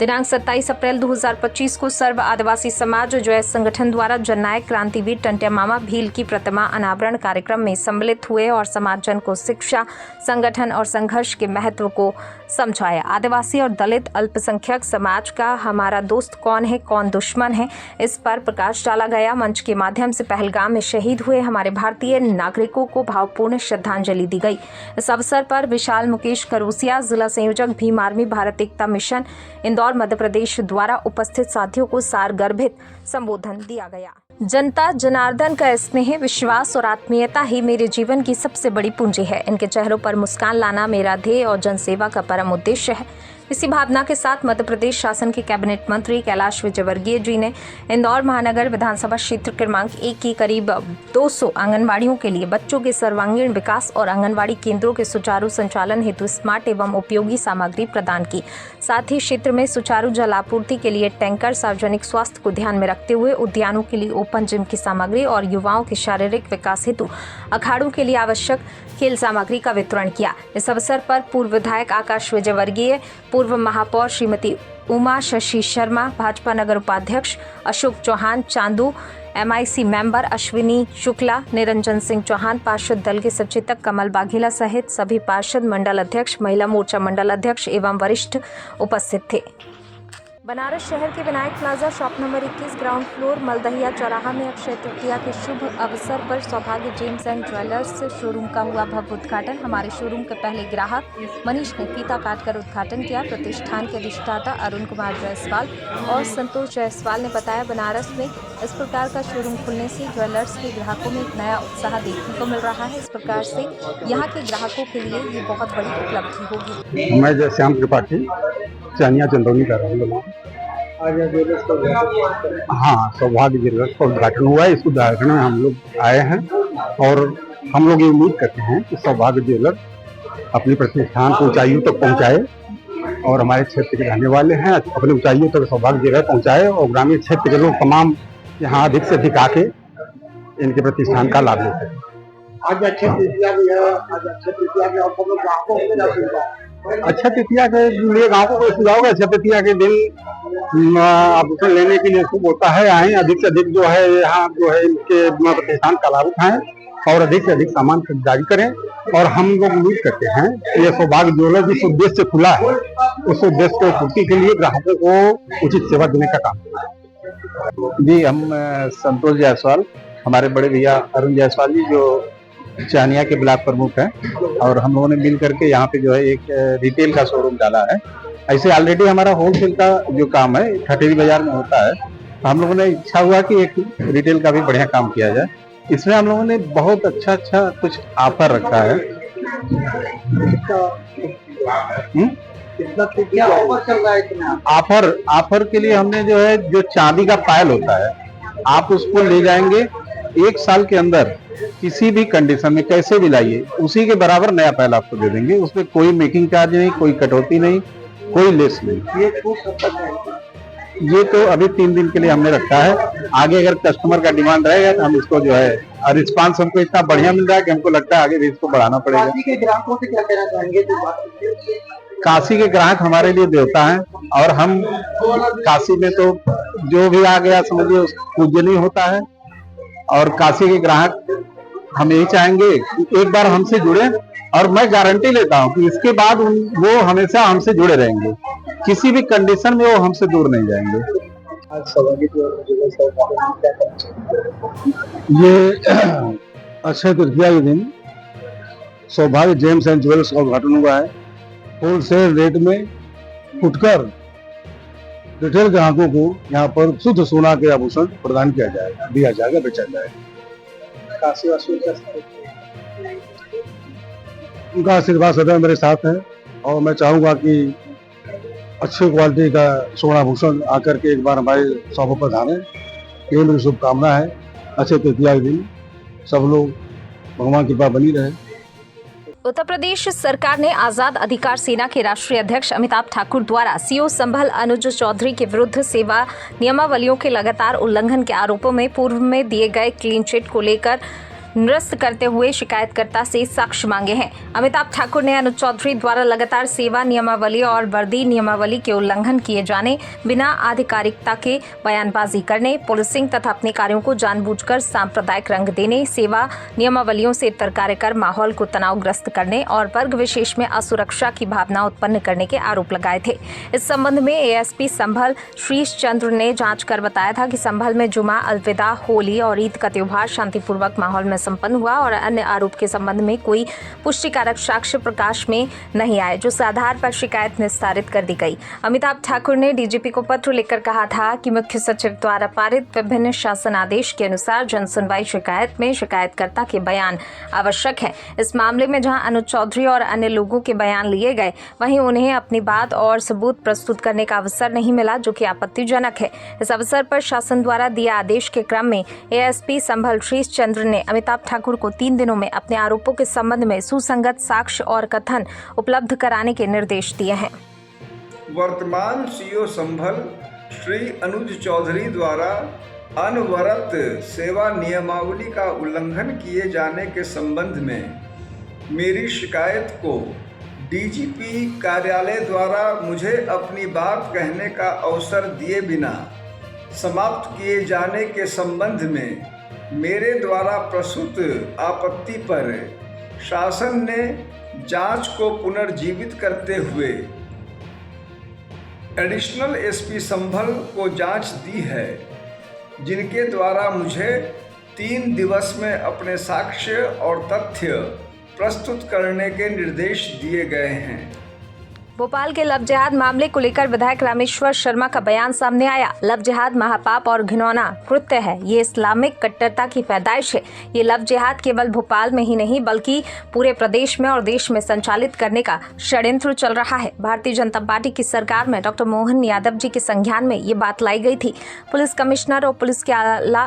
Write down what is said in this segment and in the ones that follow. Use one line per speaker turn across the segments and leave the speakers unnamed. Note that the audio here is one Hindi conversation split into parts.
दिनांक 27 अप्रैल 2025 को सर्व आदिवासी समाज जय संगठन द्वारा जननायक क्रांतिवीर टंट्या मामा भील की प्रतिमा अनावरण कार्यक्रम में सम्मिलित हुए और समाजजन को शिक्षा, संगठन और संघर्ष के महत्व को समझाया। आदिवासी और दलित अल्पसंख्यक समाज का हमारा दोस्त कौन है, कौन दुश्मन है, इस पर प्रकाश डाला गया। मंच के माध्यम से पहलगाम में शहीद हुए हमारे भारतीय नागरिकों को भावपूर्ण श्रद्धांजलि दी गई। इस अवसर पर विशाल मुकेश करोसिया, जिला संयोजक भीम आर्मी भारत एकता मिशन इंदौर मध्य प्रदेश द्वारा उपस्थित साथियों को सारगर्भित संबोधन दिया गया। जनता जनार्दन का स्नेह, विश्वास और आत्मीयता ही मेरे जीवन की सबसे बड़ी पूंजी है। इनके चेहरों पर मुस्कान लाना मेरा ध्येय और जनसेवा का परम उद्देश्य है। इसी भावना के साथ मध्य प्रदेश शासन के कैबिनेट मंत्री कैलाश विजयवर्गीय जी ने इंदौर महानगर विधानसभा क्षेत्र क्रमांक 1 की करीब 200 आंगनबाड़ियों के लिए बच्चों के सर्वांगीण विकास और आंगनबाड़ी केंद्रों के सुचारू संचालन हेतु स्मार्ट एवं उपयोगी सामग्री प्रदान की। साथ ही क्षेत्र में सुचारू जल आपूर्ति के लिए टैंकर, सार्वजनिक स्वास्थ्य को ध्यान में रखते हुए उद्यानों के लिए ओपन जिम की सामग्री और युवाओं के शारीरिक विकास हेतु अखाड़ों के लिए आवश्यक खेल सामग्री का वितरण किया। इस अवसर पर पूर्व विधायक आकाश विजयवर्गीय, पूर्व महापौर श्रीमती उमा शशि शर्मा, भाजपा नगर उपाध्यक्ष अशोक चौहान, चांदू MIC मेंबर अश्विनी शुक्ला, निरंजन सिंह चौहान, पार्षद दल के सचेतक कमल बाघेला सहित सभी पार्षद, मंडल अध्यक्ष, महिला मोर्चा मंडल अध्यक्ष एवं वरिष्ठ उपस्थित थे। बनारस शहर के Vinayak plaza shop number 21 ground floor Maldahiya चौराहा में अक्षय तृतीया के शुभ अवसर पर सौभाग्य जेम्स एंड ज्वेलर्स शोरूम का हुआ भव्य उद्घाटन। हमारे शोरूम के पहले ग्राहक मनीष ने फीता काटकर उद्घाटन किया। प्रतिष्ठान के अधिष्ठाता अरुण कुमार जायसवाल और संतोष जायसवाल ने बताया, बनारस में इस प्रकार का शोरूम खुलने से ज्वेलर्स के ग्राहकों में एक नया उत्साह देखने को मिल रहा है। इस प्रकार से यहाँ के ग्राहकों के लिए ये बहुत बड़ी उपलब्धि होगी।
मैं जय श्याम त्रिपाठी चानिया चंदौली का रहने वाला हूँ। हाँ, सौभाग्य ज्वेलर्स का उद्घाटन हुआ है। इस उद्घाटन में हम लोग आए हैं और हम लोग ये उम्मीद करते हैं कि सौभाग्य ज्वेलर्स अपनी प्रतिष्ठान को ऊंचाइयों तक पहुंचाए और हमारे क्षेत्र के रहने वाले हैं अपनी ऊंचाइयों तक सौभाग्य ज्वेलर्स पहुंचाए और ग्रामीण क्षेत्र के लोग तमाम यहाँ अधिक से अधिक आके इनके प्रतिष्ठान का लाभ ले सकें।
आज अक्षय तृतीया भी है, आज अक्षय तृतीया के अवसर पर ग्राहकों को क्या सुविधा?
अक्षय तृतीया के लिए गाँव को सुझाव होगा। अक्षय तृतीया के दिन आभूषण लेने के लिए शुभ होता है। आए अधिक से अधिक जो है यहाँ जो है इनके प्रतिष्ठान का लाभ उठाएं और अधिक से अधिक सामान खरीदारी करें। और हम लोग उम्मीद करते हैं कि ये सौभाग्य ज्वेलर्स जिस उद्देश्य से खुला है उस उद्देश्य को पूर्ति के लिए ग्राहकों को उचित सेवा देने का काम।
जी, हम संतोष जायसवाल, हमारे बड़े भैया अरुण जायसवाल जी जो चानिया के ब्लॉक प्रमुख हैं और हम लोगों ने मिल करके यहाँ पे जो है एक रिटेल का शोरूम डाला है। ऐसे ऑलरेडी हमारा होलसेल का जो काम है ठठेरी बाजार में होता है, तो हम लोगों ने इच्छा हुआ कि एक रिटेल का भी बढ़िया काम किया जाए। इसमें हम लोगों ने बहुत अच्छा कुछ ऑफर रखा है। ऑफर के लिए हमने जो है जो चांदी का पायल होता है, आप उसको ले जाएंगे 1 साल के अंदर किसी भी कंडीशन में कैसे भी लाइए उसी के बराबर नया पायल आपको दे देंगे। उसमें कोई मेकिंग चार्ज नहीं, कोई कटौती नहीं, कोई लेस नहीं। ये तो अभी 3 दिन के लिए हमने रखा है। आगे अगर कस्टमर का डिमांड रहेगा तो हम इसको जो है और रिस्पांस हमको इतना बढ़िया मिल रहा है कि हमको लगता है आगे भी इसको बढ़ाना पड़ेगा।
काशी के ग्राहकों से क्या कहना चाहेंगे?
काशी के ग्राहक हमारे लिए देवता हैं और हम काशी में तो जो भी आ गया समझिए पूजनीय होता है। और काशी के ग्राहक हम यही चाहेंगे कि एक बार हमसे जुड़े और मैं गारंटी लेता हूं कि इसके बाद वो हमेशा हमसे जुड़े रहेंगे, किसी भी कंडीशन में वो हमसे दूर नहीं जाएंगे।
ये अक्षय तृतीया के दिन सौभाग्य जेम्स एंड ज्वेलर्स का उद्घाटन हुआ है। होलसेल रेट में फुटकर रिटेल ग्राहकों को यहाँ पर शुद्ध सोना के आभूषण प्रदान किया जाएगा, दिया जाएगा, बेचा जाएगा। उनका आशीर्वाद सदैव मेरे साथ है और मैं चाहूंगा कि अच्छी क्वालिटी का सोना आभूषण आकर के एक बार हमारे शॉप पर धारें। ये मेरी शुभकामना है। अक्षय तृतीया के दिन सब लोग भगवान की कृपा बनी रहे।
उत्तर प्रदेश सरकार ने आजाद अधिकार सेना के राष्ट्रीय अध्यक्ष अमिताभ ठाकुर द्वारा CO संभल अनुज चौधरी के विरुद्ध सेवा नियमावलियों के लगातार उल्लंघन के आरोपों में पूर्व में दिए गए क्लीन चिट को लेकर निरस्त करते हुए शिकायतकर्ता से साक्ष्य मांगे हैं। अमिताभ ठाकुर ने अनुज चौधरी द्वारा लगातार सेवा नियमावली और वर्दी नियमावली के उल्लंघन किए जाने, बिना आधिकारिकता के बयानबाजी करने, पुलिसिंग तथा अपने कार्यों को जानबूझकर सांप्रदायिक रंग देने, सेवा नियमावलियों से इतर कर माहौल को तनावग्रस्त करने और वर्ग विशेष में असुरक्षा की भावना उत्पन्न करने के आरोप लगाए थे। इस संबंध में एएसपी संभल श्रीश चंद्र ने जांच कर बताया था कि संभल में जुमा, अलविदा, होली और ईद का त्योहार शांतिपूर्वक माहौल में संपन्न हुआ और अन्य आरोप के संबंध में कोई पुष्टिकारक साक्ष्य प्रकाश में नहीं आए, जिस आधार पर शिकायत निस्तारित कर दी गई। अमिताभ ठाकुर ने डीजीपी को पत्र लिखकर कहा था कि मुख्य सचिव द्वारा पारित विभिन्न शासन आदेश के अनुसार जन सुनवाई शिकायत में शिकायतकर्ता के बयान आवश्यक है। इस मामले में जहां अनुज चौधरी और अन्य लोगों के बयान लिए गए, वहीं उन्हें अपनी बात और सबूत प्रस्तुत करने का अवसर नहीं मिला, जो कि आपत्तिजनक है। इस अवसर पर शासन द्वारा दिए आदेश के क्रम में एएसपी संभल श्रीश चंद्र ने अमिताभ ठाकुर को 3 दिनों में अपने आरोपों के संबंध में सुसंगत साक्ष्य और कथन उपलब्ध कराने के निर्देश दिए हैं।
वर्तमान सीओ संभल श्री अनुज चौधरी द्वारा अनवरत सेवा नियमावली का उल्लंघन किए जाने के संबंध में मेरी शिकायत को डीजीपी कार्यालय द्वारा मुझे अपनी बात कहने का अवसर दिए बिना समाप्त किए जाने के संबंध में मेरे द्वारा प्रस्तुत आपत्ति पर शासन ने जांच को पुनर्जीवित करते हुए एडिशनल एसपी संभल को जांच दी है, जिनके द्वारा मुझे 3 दिवस में अपने साक्ष्य और तथ्य प्रस्तुत करने के निर्देश दिए गए हैं।
भोपाल के लव जिहाद मामले को लेकर विधायक रामेश्वर शर्मा का बयान सामने आया। लव जिहाद महापाप और घिनौना कृत्य है। ये इस्लामिक कट्टरता की पैदाइश है। ये लव जिहाद केवल भोपाल में ही नहीं बल्कि पूरे प्रदेश में और देश में संचालित करने का षड्यंत्र चल रहा है। भारतीय जनता पार्टी की सरकार में डॉक्टर मोहन यादव जी के संज्ञान में ये बात लाई गई थी। पुलिस कमिश्नर और पुलिस के आला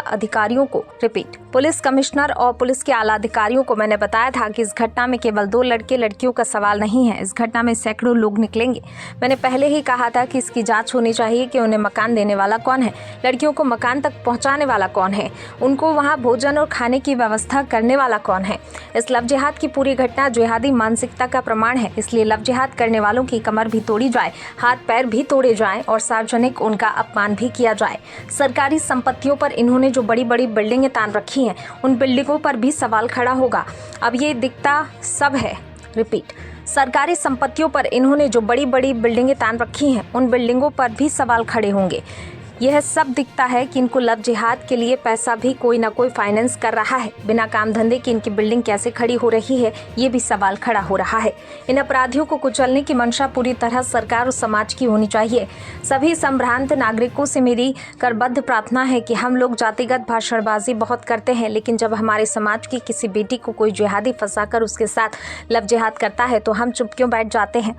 अधिकारियों को मैंने बताया था कि इस घटना में केवल 2 लड़के लड़कियों का सवाल नहीं है। इस घटना में सैकड़ों लोग निकलेंगे। मैंने पहले ही कहा था कि इसकी जांच होनी चाहिए कि उन्हें मकान देने वाला कौन है, लड़कियों को मकान तक पहुंचाने वाला कौन है, उनको वहां भोजन और खाने की व्यवस्था करने वाला कौन है। इस लव जिहाद की पूरी घटना जिहादी मानसिकता का प्रमाण है। इसलिए लव जिहाद करने वालों की कमर भी तोड़ी जाए, हाथ पैर भी तोड़े जाएं और सार्वजनिक उनका अपमान भी किया जाए। सरकारी संपत्तियों पर इन्होंने जो बड़ी बड़ी बिल्डिंगें तान रखी हैं, उन बिल्डिंगों पर भी सवाल खड़ा होगा। अब ये दिखता सब है। सरकारी संपत्तियों पर इन्होंने जो बड़ी बड़ी बिल्डिंगें तान रखी हैं, उन बिल्डिंगों पर भी सवाल खड़े होंगे। यह सब दिखता है कि इनको लव जिहाद के लिए पैसा भी कोई ना कोई फाइनेंस कर रहा है। बिना काम धंधे की इनकी बिल्डिंग कैसे खड़ी हो रही है, ये भी सवाल खड़ा हो रहा है। इन अपराधियों को कुचलने की मंशा पूरी तरह सरकार और समाज की होनी चाहिए। सभी संभ्रांत नागरिकों से मेरी करबद्ध प्रार्थना है कि हम लोग जातिगत भाषणबाजी बहुत करते हैं, लेकिन जब हमारे समाज की किसी बेटी को कोई जिहादी फंसाकर उसके साथ लव जिहाद करता है तो हम चुप क्यों बैठ जाते हैं।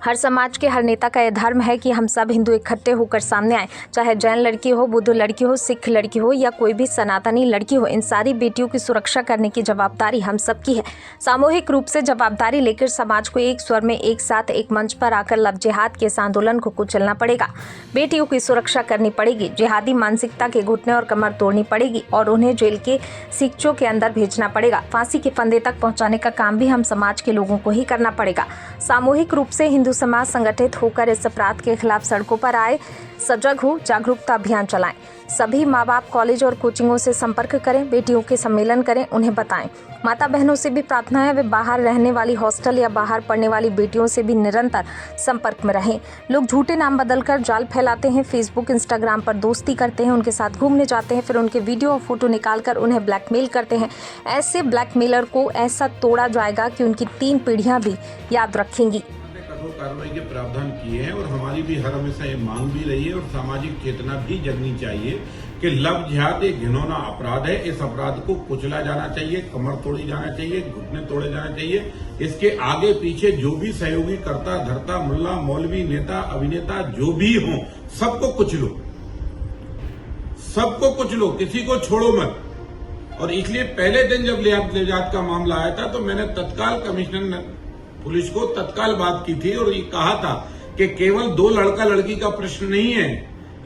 हर समाज के हर नेता का यह धर्म है कि हम सब हिंदू इकट्ठे होकर सामने आए, चाहे जैन लड़की हो, बुद्ध लड़की हो, सिख लड़की हो या कोई भी सनातनी लड़की हो। इन सारी बेटियों की सुरक्षा करने की जवाबदारी हम सबकी है। सामूहिक रूप से जवाबदारी लेकर समाज को एक स्वर में एक साथ एक मंच पर आकर लव जिहाद के इस आंदोलन को कुचलना पड़ेगा। बेटियों की सुरक्षा करनी पड़ेगी, जिहादी मानसिकता के घुटने और कमर तोड़नी पड़ेगी और उन्हें जेल के सीकचों के अंदर भेजना पड़ेगा। फांसी के फंदे तक पहुंचाने का काम भी हम समाज के लोगों को ही करना पड़ेगा। सामूहिक रूप से हिंदू समाज संगठित होकर इस अपराध के खिलाफ सड़कों पर आए, सजग हो, जागरूकता अभियान चलाएं। सभी माँ बाप कॉलेज और कोचिंगों से संपर्क करें, बेटियों के सम्मेलन करें, उन्हें बताएं। माता बहनों से भी प्रार्थना है वे बाहर रहने वाली हॉस्टल या बाहर पढ़ने वाली बेटियों से भी निरंतर संपर्क में रहें। लोग झूठे नाम बदलकर जाल फैलाते हैं, फेसबुक इंस्टाग्राम पर दोस्ती करते हैं, उनके साथ घूमने जाते हैं, फिर उनके वीडियो और फोटो निकालकर उन्हें ब्लैकमेल करते हैं। ऐसे ब्लैकमेलर को ऐसा तोड़ा जाएगा कि उनकी 3 पीढ़ियां भी याद रखेंगी।
कठोर कार्रवाई के प्रावधान किए हैं और हमारी भी हर हमेशा ये मांग भी रही है और सामाजिक चेतना भी जगनी चाहिए कि लव जिहाद एक घिनौना अपराध है। इस अपराध को कुचला जाना चाहिए, कमर तोड़ी जाना चाहिए, घुटने तोड़े जाना चाहिए। इसके आगे पीछे जो भी सहयोगी करता धरता, मुल्ला, मौलवी, नेता, अभिनेता जो भी हों, सबको कुचलो, सबको कुचलो, किसी को छोड़ो मत। और इसलिए पहले दिन जब लव जिहाद का मामला आया था तो मैंने तत्काल कमिश्नर पुलिस को तत्काल बात की थी और ये कहा था कि केवल 2 लड़का लड़की का प्रश्न नहीं है,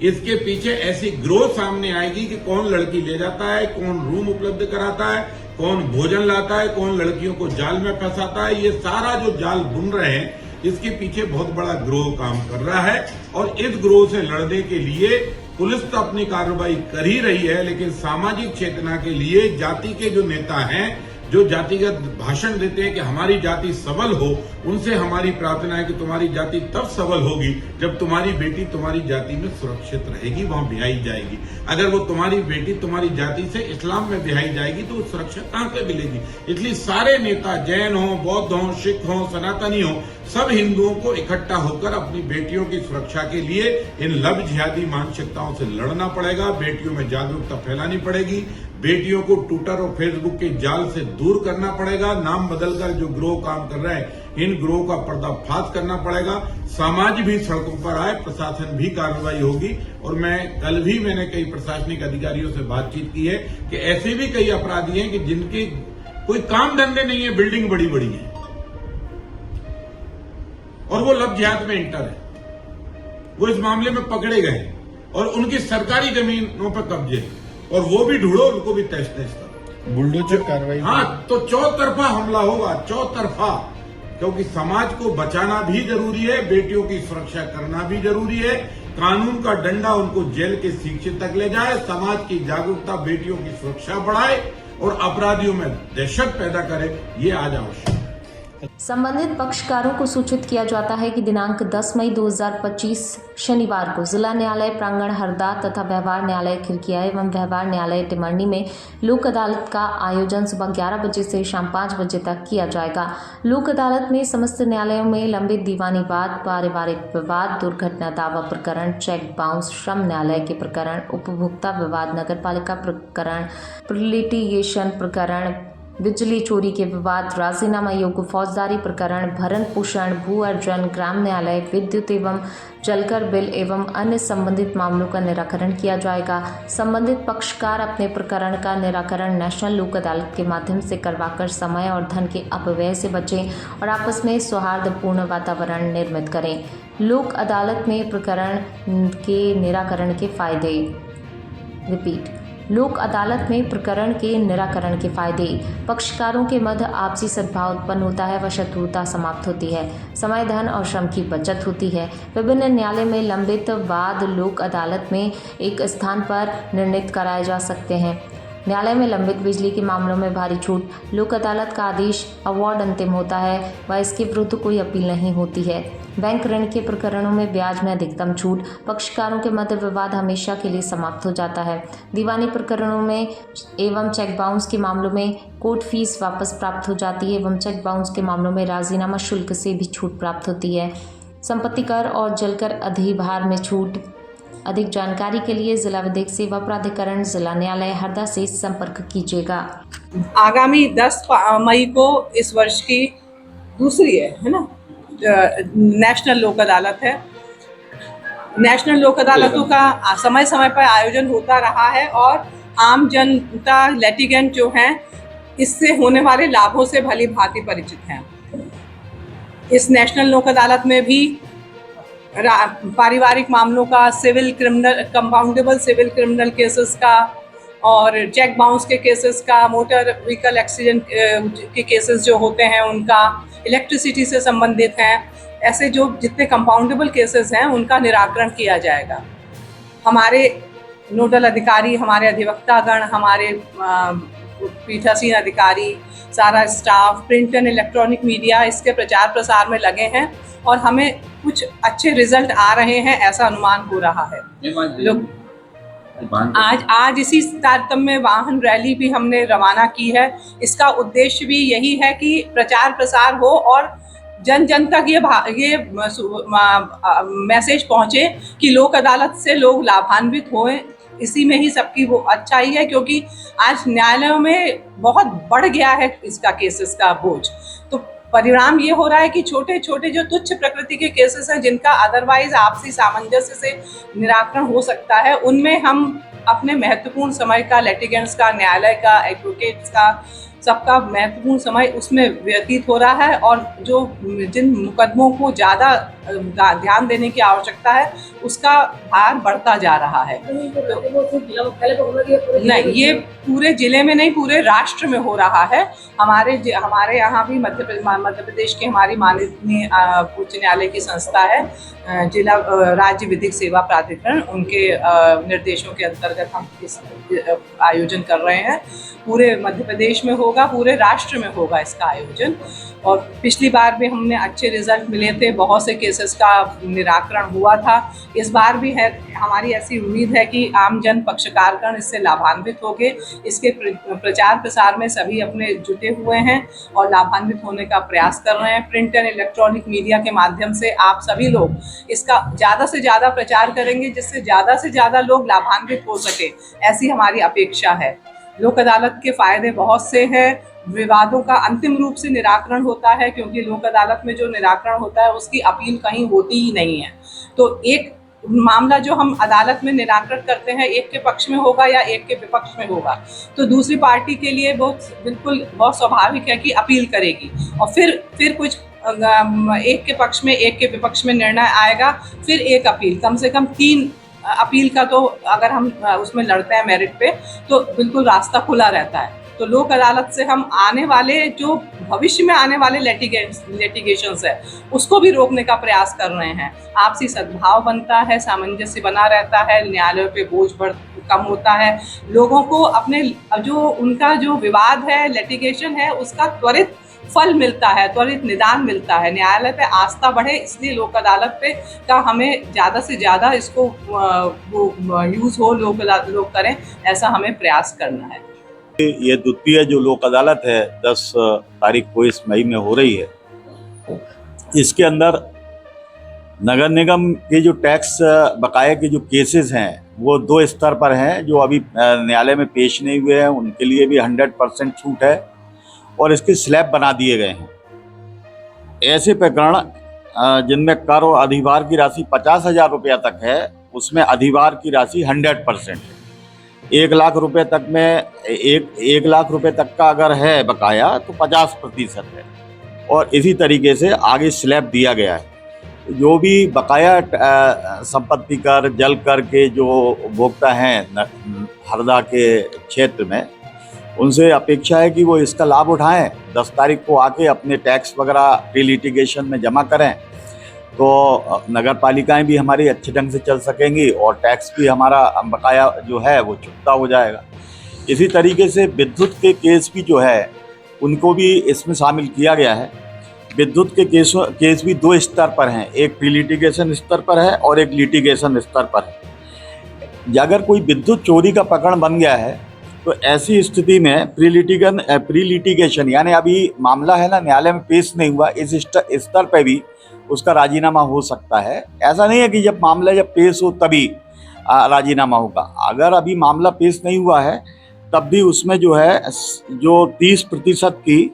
इसके पीछे ऐसी ग्रोथ सामने आएगी कि कौन लड़की ले जाता है, कौन रूम उपलब्ध कराता है, कौन भोजन लाता है, कौन लड़कियों को जाल में फंसाता है, ये सारा जो जाल बुन रहे हैं इसके पीछे बहुत बड़ा गिरोह काम कर रहा है। और इस गिरोह से लड़ने के लिए पुलिस तो अपनी कार्रवाई कर ही रही है, लेकिन सामाजिक चेतना के लिए जाति के जो नेता हैं, जो जातिगत भाषण देते हैं कि हमारी जाति सबल हो, उनसे हमारी प्रार्थना है कि तुम्हारी जाति तब सबल होगी जब तुम्हारी बेटी तुम्हारी जाति में सुरक्षित रहेगी, वहां ब्याही जाएगी। अगर वो तुम्हारी बेटी तुम्हारी जाति से इस्लाम में ब्याही जाएगी तो सुरक्षा कहां से मिलेगी। इसलिए सारे नेता, जैन हो, बौद्ध हो, सिख हो, सनातनी हो, सब हिंदुओं को इकट्ठा होकर अपनी बेटियों की सुरक्षा के लिए इन लव जिहादी मानसिकताओं से लड़ना पड़ेगा। बेटियों में जागरूकता फैलानी पड़ेगी। बेटियों को ट्विटर और फेसबुक के जाल से दूर करना पड़ेगा। नाम बदलकर जो गिरोह काम कर रहे हैं, इन गिरोह का पर्दाफाश करना पड़ेगा। समाज भी सड़कों पर आए, प्रशासन भी कार्रवाई होगी। और कल भी मैंने कई प्रशासनिक अधिकारियों से बातचीत की है कि ऐसे भी कई अपराधी हैं कि जिनके कोई काम धंधे नहीं है, बिल्डिंग बड़ी बड़ी है और वो लव जिहाद में इंटर है। वो इस मामले में पकड़े गए और उनकी सरकारी जमीनों पर कब्जे हैं और वो भी ढूंढो, उनको भी तहस नहस करो।
बुलडोजर कार्रवाई।
हाँ, तो चौतरफा हमला होगा, चौतरफा, क्योंकि समाज को बचाना भी जरूरी है, बेटियों की सुरक्षा करना भी जरूरी है। कानून का डंडा उनको जेल के शिक्षे तक ले जाए, समाज की जागरूकता बेटियों की सुरक्षा बढ़ाए और अपराधियों में दहशत पैदा करे, ये आज आवश्यक है।
संबंधित पक्षकारों को सूचित किया जाता है कि दिनांक 10 मई 2025 शनिवार को जिला न्यायालय प्रांगण हरदा तथा व्यवहार न्यायालय खिड़किया एवं व्यवहार न्यायालय टिमरनी में लोक अदालत का आयोजन सुबह 11 बजे से शाम 5 बजे तक किया जाएगा। लोक अदालत में समस्त न्यायालयों में लंबित दीवानी वाद, पारिवारिक विवाद, दुर्घटना दावा प्रकरण, चेक बाउंस, श्रम न्यायालय के प्रकरण, उपभोक्ता विवाद, नगरपालिका प्रकरण, लिटिगेशन प्रकरण, बिजली चोरी के विवाद, राजीनामा योग्य फौजदारी प्रकरण, भरण पोषण, भू अर्जन, ग्राम न्यायालय, विद्युत एवं जलकर बिल एवं अन्य संबंधित मामलों का निराकरण किया जाएगा। संबंधित पक्षकार अपने प्रकरण का निराकरण नेशनल लोक अदालत के माध्यम से करवाकर समय और धन के अपव्यय से बचें और आपस में सौहार्दपूर्ण वातावरण निर्मित करें। लोक अदालत में प्रकरण के निराकरण के फायदे। रिपीट, लोक अदालत में प्रकरण के निराकरण के फायदे। पक्षकारों के मध्य आपसी सद्भाव उत्पन्न होता है व शत्रुता समाप्त होती है। समय, धन और श्रम की बचत होती है। विभिन्न न्यायालय में लंबित वाद लोक अदालत में एक स्थान पर निर्णित कराए जा सकते हैं। न्यायालय में लंबित बिजली के मामलों में भारी छूट। लोक अदालत का आदेश अवार्ड अंतिम होता है व इसके विरुद्ध कोई अपील नहीं होती है। बैंक ऋण के प्रकरणों में ब्याज में अधिकतम छूट। पक्षकारों के मध्य विवाद हमेशा के लिए समाप्त हो जाता है। दीवानी प्रकरणों में एवं चेक बाउंस के मामलों में कोर्ट फीस वापस प्राप्त हो जाती है एवं चेक बाउंस के मामलों में राजीनामा शुल्क से भी छूट प्राप्त होती है। संपत्ति कर और जलकर अधिभार में छूट। अधिक जानकारी के लिए जिला विधिक सेवा प्राधिकरण जिला न्यायालय हरदा से संपर्क कीजिएगा।
आगामी 10 मई को इस वर्ष की दूसरी है ना, नेशनल लोक अदालत है। नेशनल लोक अदालतों का समय समय पर आयोजन होता रहा है और आम जनता, लिटिगेंट जो हैं, इससे होने वाले लाभों से भली भांति परिचित हैं। इस नेशनल लोक अदालत में भी पारिवारिक मामलों का, civil criminal, compoundable civil criminal cases का और चेक बाउंस के केसेस का, मोटर व्हीकल एक्सीडेंट के केसेस जो होते हैं उनका, इलेक्ट्रिसिटी से संबंधित हैं, ऐसे जो जितने कंपाउंडेबल केसेस हैं उनका निराकरण किया जाएगा। हमारे नोडल अधिकारी, हमारे अधिवक्तागण, हमारे पीठासीन अधिकारी, सारा staff, print and electronic media इसके प्रचार प्रसार में लगे हैं और हमें कुछ अच्छे रिजल्ट आ रहे हैं, ऐसा अनुमान हो रहा है। लोग आज इसी तारतम्य में वाहन रैली भी हमने रवाना की है। इसका उद्देश्य भी यही है कि प्रचार प्रसार हो और जन जन तक ये मैसेज पहुंचे कि लोक अदालत से लोग लाभान्वित होएं। इसी में ही सबकी वो अच्छाई है, क्योंकि आज न्यायालयों में बहुत बढ़ गया है इसका केसेस का बोझ। तो परिणाम ये हो रहा है कि छोटे छोटे जो तुच्छ प्रकृति के केसेस हैं, जिनका अदरवाइज आपसी सामंजस्य से निराकरण हो सकता है, उनमें हम अपने महत्वपूर्ण समय का, लिटिगेंट्स का, न्यायालय का, एडवोकेट्स का, सबका महत्वपूर्ण समय उसमें व्यतीत हो रहा है। और जिन मुकदमों को ज़्यादा ध्यान देने की आवश्यकता है उसका भार बढ़ता जा रहा है। नहीं, ये पूरे जिले में नहीं, पूरे राष्ट्र में हो रहा है। हमारे यहाँ भी मध्य प्रदेश की हमारी माननीय उच्च न्यायालय की संस्था है, जिला राज्य विधिक सेवा प्राधिकरण, उनके निर्देशों के अंतर्गत हम इस आयोजन कर रहे हैं। पूरे मध्य प्रदेश में होगा, पूरे राष्ट्र में होगा इसका आयोजन। और पिछली बार भी हमने अच्छे रिजल्ट मिले थे, बहुत से केसेस का निराकरण हुआ था। इस बार भी है, हमारी ऐसी उम्मीद है कि आम जन पक्षकारगण इससे लाभान्वित होंगे। इसके प्रचार प्रसार में सभी अपने जुटे हुए हैं और लाभान्वित होने का प्रयास कर रहे हैं। प्रिंट एंड इलेक्ट्रॉनिक मीडिया के माध्यम से आप सभी लोग इसका ज़्यादा से ज़्यादा प्रचार करेंगे, जिससे ज़्यादा से ज़्यादा लोग लाभान्वित हो सके, ऐसी हमारी अपेक्षा है। लोक अदालत के फ़ायदे बहुत से हैं। विवादों का अंतिम रूप से निराकरण होता है, क्योंकि लोक अदालत में जो निराकरण होता है उसकी अपील कहीं होती ही नहीं है। तो एक मामला जो हम अदालत में निराकरण करते हैं, एक के पक्ष में होगा या एक के विपक्ष में होगा, तो दूसरी पार्टी के लिए बहुत स्वाभाविक है कि अपील करेगी, और फिर कुछ एक के पक्ष में एक के विपक्ष में निर्णय आएगा, फिर एक अपील, कम से कम 3 अपील का तो अगर हम उसमें लड़ते हैं मेरिट पे, तो बिल्कुल रास्ता खुला रहता है। तो लोक अदालत से हम आने वाले जो भविष्य में आने वाले लिटिगेशंस है, उसको भी रोकने का प्रयास कर रहे हैं। आपसी सद्भाव बनता है, सामंजस्य बना रहता है, न्यायालयों पे बोझ कम होता है, लोगों को अपने उनका जो विवाद है, लिटिगेशन है, उसका त्वरित फल मिलता है, त्वरित निदान मिलता है, न्यायालय पे आस्था बढ़े। इसलिए लोक अदालत पे का हमें ज़्यादा से ज़्यादा इसको यूज़ हो, लोग करें, ऐसा हमें प्रयास करना है।
ये द्वितीय जो लोक अदालत है 10 तारीख को इस मई में हो रही है। इसके अंदर नगर निगम के जो टैक्स बकाये के जो केसेस हैं वो 2 स्तर पर हैं, जो अभी न्यायालय में पेश नहीं हुए हैं उनके लिए भी 100% छूट है और इसके स्लैब बना दिए गए हैं। ऐसे प्रकरण जिनमें कर और अधिभार की राशि 50,000 रुपया तक है, उसमें अधिभार की राशि 100% है। 1 लाख रुपए तक में 1 लाख रुपए तक का अगर है बकाया तो 50% है, और इसी तरीके से आगे स्लैब दिया गया है। जो भी बकाया संपत्ति कर, जल कर के जो उपभोक्ता हैं हरदा के क्षेत्र में, उनसे अपेक्षा है कि वो इसका लाभ उठाएं। 10 तारीख को आके अपने टैक्स वगैरह प्री लिटिगेशन में जमा करें, तो नगर पालिकाएँ भी हमारी अच्छे ढंग से चल सकेंगी और टैक्स भी हमारा बकाया जो है वो चुकता हो जाएगा। इसी तरीके से विद्युत के केस भी जो है उनको भी इसमें शामिल किया गया है। विद्युत के केस भी 2 स्तर पर हैं, एक प्री लिटिगेशन स्तर पर है और एक लिटिगेशन स्तर पर है। अगर कोई विद्युत चोरी का प्रकरण बन गया है तो ऐसी स्थिति में प्री लिटिगेशन यानी अभी मामला है ना, न्यायालय में पेश नहीं हुआ, इस स्तर पर भी उसका राजीनामा हो सकता है। ऐसा नहीं है कि जब पेश हो तभी राजीनामा होगा। अगर अभी मामला पेश नहीं हुआ है तब भी उसमें जो है जो 30% की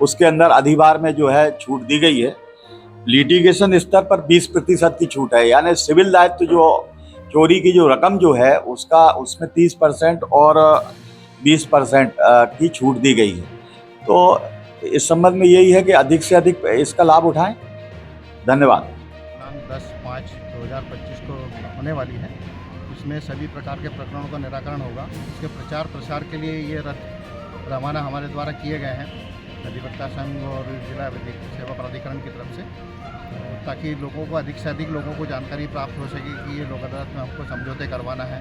उसके अंदर अधिभार में जो है छूट दी गई है। लिटिगेशन स्तर पर 20% की छूट है, यानी सिविल दायित्व जो चोरी की जो रकम जो है उसमें 30% और 20% की छूट दी गई है। तो इस संबंध में यही है कि अधिक से अधिक इसका लाभ उठाएं। धन्यवाद।
10/5/2025 को होने वाली है। इसमें सभी प्रकार के प्रकरणों का निराकरण होगा। इसके प्रचार प्रसार के लिए ये रथ रवाना हमारे द्वारा किए गए हैं अधिवक्ता संघ और जिला विधिक सेवा प्राधिकरण की तरफ से, ताकि लोगों को अधिक से अधिक लोगों को जानकारी प्राप्त हो सके कि ये लोक अदालत में हमको समझौते करवाना है।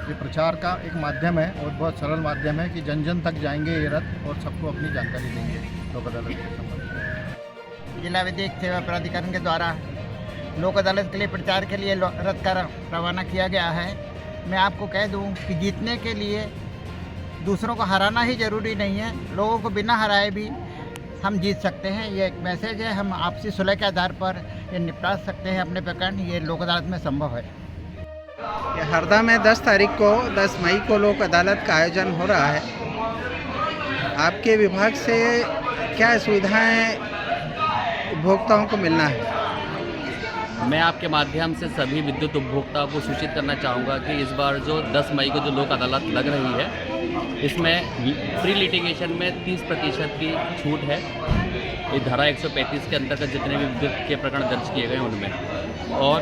ये प्रचार का एक माध्यम है और बहुत सरल माध्यम है कि जन जन तक जाएंगे ये रथ और सबको अपनी जानकारी देंगे लोक अदालत के संबंध में।
जिला विधिक सेवा प्राधिकरण के द्वारा लोक अदालत के लिए प्रचार के लिए रथ का रवाना किया गया है। मैं आपको कह दूं कि जीतने के लिए दूसरों को हराना ही ज़रूरी नहीं है, लोगों को बिना हराए भी हम जीत सकते हैं। ये एक मैसेज है, हम आपसी सुलह के आधार पर ये निपटा सकते हैं अपने प्रकरण, ये लोक अदालत में संभव है।
ये हरदा में 10 तारीख को 10 मई को लोक अदालत का आयोजन हो रहा है। आपके विभाग से क्या सुविधाएं उपभोक्ताओं को मिलना है?
मैं आपके माध्यम से सभी विद्युत उपभोक्ताओं को सूचित करना चाहूँगा कि इस बार जो 10 मई को जो लोक अदालत लग रही है, इसमें प्री लिटिगेशन में 30% की छूट है। ये धारा 135 के अंतर्गत जितने भी विद्युत के प्रकरण दर्ज किए गए उनमें, और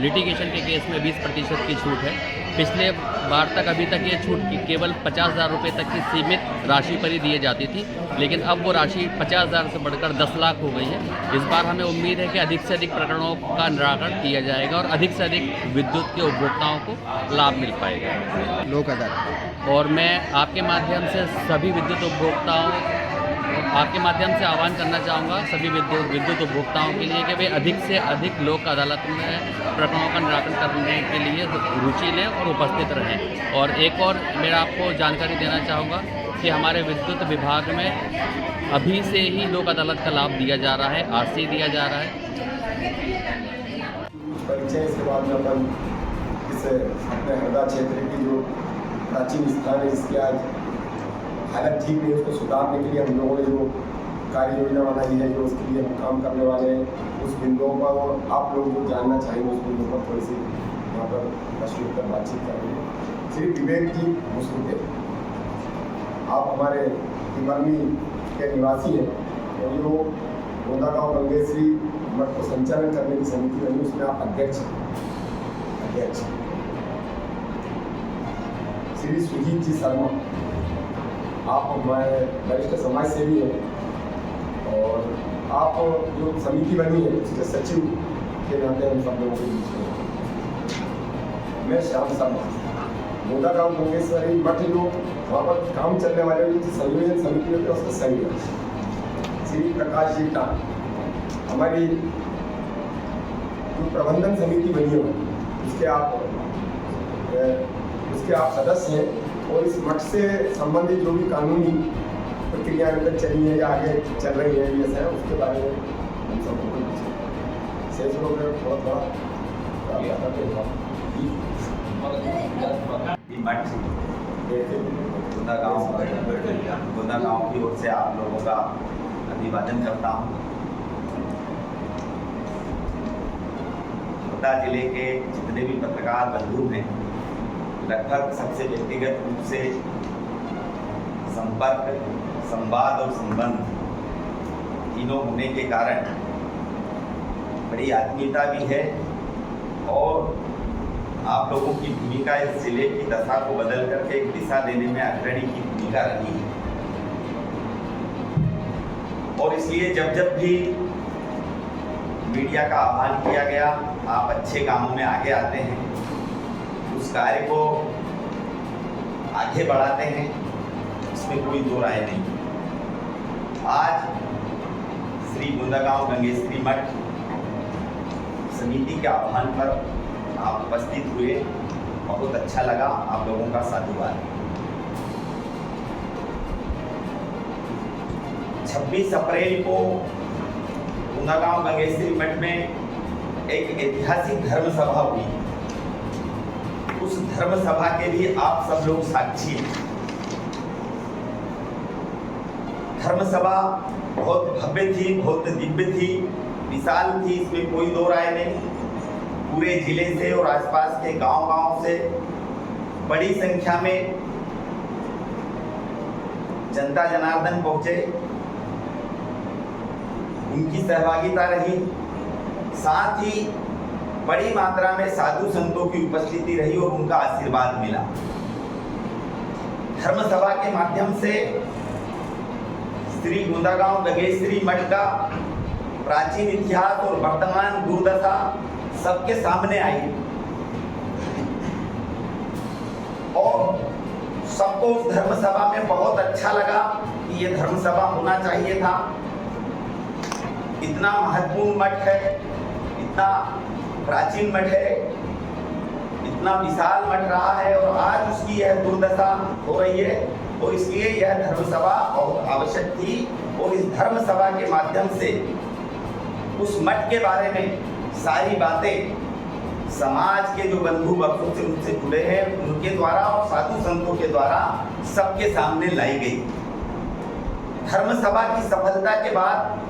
लिटिगेशन के केस में 20% की छूट है। पिछले बार तक अभी तक ये छूट केवल 50,000 रुपये तक की सीमित राशि पर ही दी जाती थी, लेकिन अब वो राशि 50,000 से बढ़कर 10 लाख हो गई है। इस बार हमें उम्मीद है कि अधिक से अधिक प्रकरणों का निराकरण किया जाएगा और अधिक से अधिक विद्युत के उपभोक्ताओं को लाभ मिल पाएगा।
लोक अदालत
और मैं आपके माध्यम से सभी विद्युत उपभोक्ताओं आपके माध्यम से आह्वान करना चाहूँगा सभी विद्युत उपभोक्ताओं के लिए कि वे अधिक से अधिक लोक अदालत में प्रकरणों का निराकरण करने के लिए रुचि लें और उपस्थित रहें। और एक और मैं आपको जानकारी देना चाहूँगा कि हमारे विद्युत विभाग में अभी से ही लोक अदालत का लाभ दिया जा रहा है, आज से ही दिया जा रहा है।
परिचय इसके बाद में अपन इस अपने हरदा क्षेत्र की जो प्राचीन स्थान है इसकी आज हालत ठीक नहीं है, उसको सुधारने के लिए हम लोगों ने जो कार्य योजना बनाई है, जो उसके लिए हम काम करने वाले हैं, उस बिंदुओं पर और आप लोग जो जानना चाहेंगे उस बिंदुओं पर थोड़ी सी यहाँ पर प्रश्न उत्तर बातचीत करेंगे। श्री विवेक जी मुस्कुटे, आप हमारे तिमरनी के निवासी हैं और जो गोंदागांव गंगेश्वरी मठ को संचालन करने की समिति बनी उसमें आप अध्यक्ष हैं। श्री सुजीत जी शर्मा, आप हमारे वरिष्ठ समाज सेवी हैं और आप जो समिति बनी है उसके सचिव के नाते हम सब लोगों के बीच में। मैं श्याम शर्मा, गोंदागांव गंगेश्वरी मठ जो वहाँ पर काम चलने वाले जो संयोजन समिति होती है उसका संयोजक। श्री प्रकाश जी टान, हमारी जो प्रबंधन समिति बनी है उसके आप सदस्य हैं और इस मठ से संबंधित जो भी कानूनी प्रक्रिया अंदर चली है या आगे चल रही है ये है उसके बारे में हम सबको शेष लोग थोड़ा
गोंदागांव की ओर से आप लोगों का अभिवादन करता हूँ। हरदा जिले के जितने भी पत्रकार बंधु हैं लगभग सबसे व्यक्तिगत रूप से संपर्क, संवाद और संबंध तीनों होने के कारण बड़ी आत्मीयता भी है और आप लोगों की भूमिका इस जिले की दशा को बदल करके एक दिशा देने में अग्रणी की भूमिका रही है। और इसलिए जब जब भी मीडिया का आह्वान किया गया, आप अच्छे कामों में आगे आते हैं, उस कार्य को आगे बढ़ाते हैं, इसमें कोई दो राय नहीं। आज श्री गोंदागांव गंगेश्वरी मठ समिति के आह्वान पर आप उपस्थित हुए, बहुत अच्छा लगा, आप लोगों का साधुवाद। 26 अप्रैल को गोंदागांव गंगेश्वरी मठ में एक ऐतिहासिक धर्म सभा हुई। उस धर्म सभा के भी आप सब लोग साक्षी हैं। धर्म सभा बहुत भव्य थी, बहुत दिव्य थी, विशाल थी, इसमें कोई दो राय नहीं। पूरे जिले से और आसपास के गांव-गांव से बड़ी संख्या में जनता जनार्दन पहुंचे, उनकी सहभागिता रही, साथ ही बड़ी मात्रा में साधु संतों की उपस्थिति रही और उनका आशीर्वाद मिला। धर्म सभा के माध्यम से श्री गोंदागांव गंगेश्वरी मठ का प्राचीन इतिहास और वर्तमान दुर्दशा सबके सामने आई और सबको उस धर्म सभा में बहुत अच्छा लगा कि ये धर्म सभा होना चाहिए था। इतना महत्वपूर्ण मठ है, इतना प्राचीन मठ है, इतना विशाल मठ रहा है और आज उसकी यह दुर्दशा हो रही है और इसलिए यह धर्म सभा बहुत आवश्यक थी। और इस धर्म सभा के माध्यम से उस मठ के बारे में सारी बातें समाज के जो बंधु वर्गों से उनसे जुड़े हैं उनके द्वारा और साधु संतों के द्वारा सबके सामने लाई गई। धर्म सभा की सफलता के बाद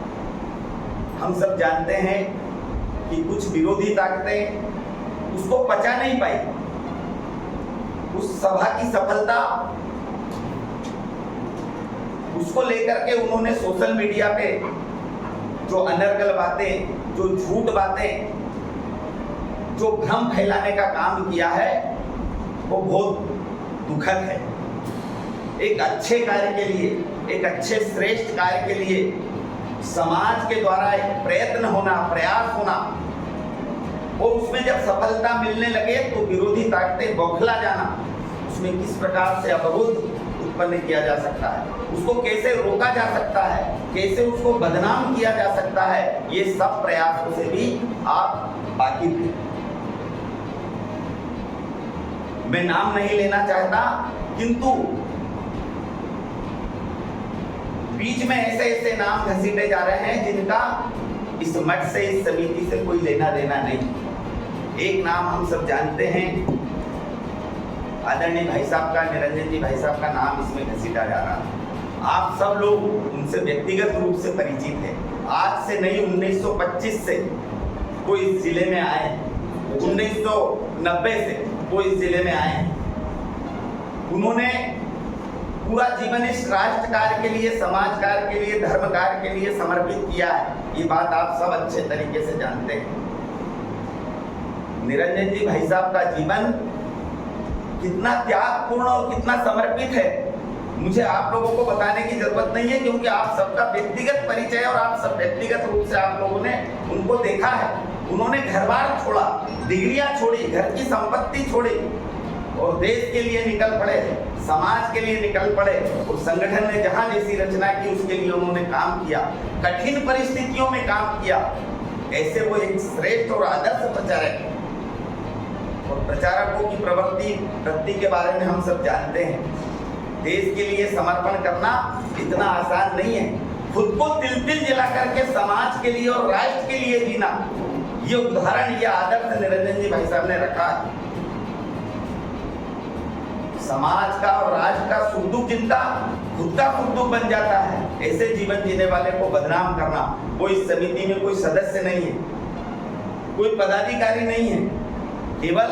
हम सब जानते हैं कि कुछ विरोधी ताकतें उसको पचा नहीं पाई। उस सभा की सफलता उसको लेकर के उन्होंने सोशल मीडिया पे जो अनर्गल बातें, जो झूठ बातें, जो भ्रम फैलाने का काम किया है वो बहुत दुखद है। एक अच्छे कार्य के लिए, एक अच्छे श्रेष्ठ कार्य के लिए समाज के द्वारा एक प्रयत्न होना, प्रयास होना, और उसमें जब सफलता मिलने लगे तो विरोधी ताकतें बौखला जाना, उसमें किस प्रकार से अवरोध उत्पन्न किया जा सकता है, उसको कैसे रोका जा सकता है, कैसे उसको बदनाम किया जा सकता है, ये सब प्रयासों से भी आप वाकिफ हैं। मैं नाम नहीं लेना चाहता, किंतु बीच में ऐसे ऐसे नाम घसीटे जा रहे हैं जिनका इस मठ से, इस समिति से कोई लेना देना नहीं। एक नाम हम सब जानते हैं, आदरणीय भाई साहब का, निरंजन जी भाई साहब का नाम इसमें घसीटा जा रहा है। आप सब लोग उनसे व्यक्तिगत रूप से परिचित हैं। आज से नहीं, 1925 से कोई इस जिले में आए, 1990 से कोई इस जिले में आए। उन्होंने पूरा जीवन इस राष्ट्र कार्य के लिए, समाज कार्य के लिए, धर्म कार्य के लिए समर्पित किया है। ये बात आप सब अच्छे तरीके से जानते हैं। निरंजन जी भाई साहब का जीवन कितना त्यागपूर्ण और कितना समर्पित है, मुझे आप लोगों को बताने की जरूरत नहीं है, क्योंकि आप सबका व्यक्तिगत परिचय और आप सब व्यक्तिगत रूप से आप लोगों ने उनको देखा है। उन्होंने घर-बार छोड़ा, डिग्रियां छोड़ी, घर की संपत्ति छोड़ी और देश के लिए निकल पड़े, समाज के लिए निकल पड़े, और संगठन ने जहां जैसी रचना की उसके लिए उन्होंने काम किया, कठिन परिस्थितियों में काम किया। ऐसे वो एक श्रेष्ठ और आदर्श प्रचारक, और प्रचारकों की वृत्ति के बारे में हम सब जानते हैं। देश के लिए समर्पण करना इतना आसान नहीं है। खुद को तिल-तिल जला करके समाज के लिए और राष्ट्र के लिए जीना, ये उदाहरण, ये आदर्श निरंजन जी भाई साहब ने रखा है। समाज का और राष्ट्र का सुख दुख जिनका खुद का सुख दुख बन जाता है, ऐसे जीवन जीने वाले को बदनाम करना। वो इस समिति में कोई सदस्य नहीं है, कोई पदाधिकारी नहीं है, केवल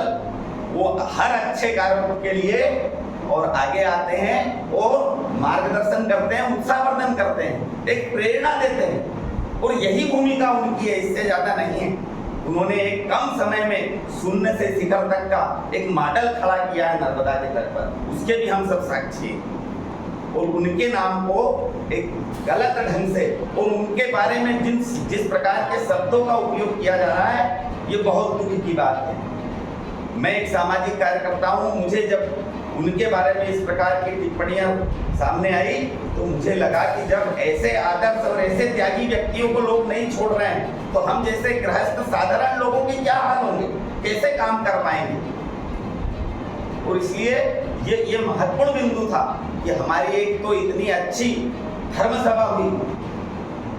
वो हर अच्छे कार्यों के लिए और आगे आते हैं और मार्गदर्शन करते हैं, उत्साहवर्धन करते हैं, एक प्रेरणा देते हैं, और यही भूमिका उनकी है, इससे ज्यादा नहीं है। उन्होंने एक कम समय में शून्य से शिखर तक का एक मॉडल खड़ा किया है नर्मदा के तट पर, उसके भी हम सब साक्षी हैं। और उनके नाम को एक गलत ढंग से और उनके बारे में जिस प्रकार के शब्दों का उपयोग किया जा रहा है, ये बहुत दुख की बात है। मैं एक सामाजिक कार्यकर्ता हूँ, मुझे जब उनके बारे में इस प्रकार की टिप्पणियां सामने आई तो मुझे लगा कि जब ऐसे आदर्श और ऐसे त्यागी व्यक्तियों को लोग नहीं छोड़ रहे हैं, तो हम जैसे गृहस्थ साधारण लोगों के क्या हाल होंगे, कैसे काम कर पाएंगे। और इसलिए ये महत्वपूर्ण बिंदु था कि हमारी एक तो इतनी अच्छी धर्म सभा हुई,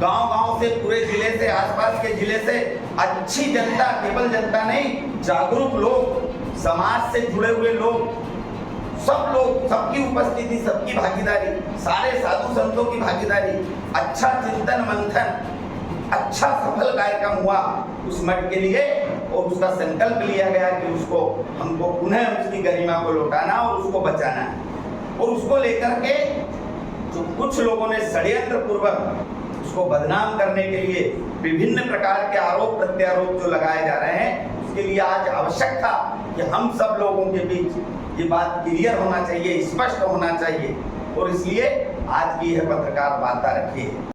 गांव-गांव से, पूरे जिले से, आसपास के जिले से अच्छी जनता, केवल जनता नहीं, जागरूक लोग, समाज से जुड़े हुए लोग, सब लोग, सबकी उपस्थिति, सबकी भागीदारी, सारे साधु संतों की भागीदारी, अच्छा चिंतन मंथन, अच्छा सफल कार्यक्रम हुआ उस मठ के लिए, और उसका संकल्प लिया गया कि उसको, हमको पुनः उसकी गरिमा को लौटाना और उसको बचाना है। और उसको लेकर के जो कुछ लोगों ने षड्यंत्र पूर्वक उसको बदनाम करने के लिए विभिन्न प्रकार के आरोप प्रत्यारोप जो लगाए जा रहे हैं, उसके लिए आज आवश्यक था कि हम सब लोगों के बीच ये बात क्लियर होना चाहिए, स्पष्ट होना चाहिए, और इसलिए आज की यह पत्रकार वार्ता रखी है।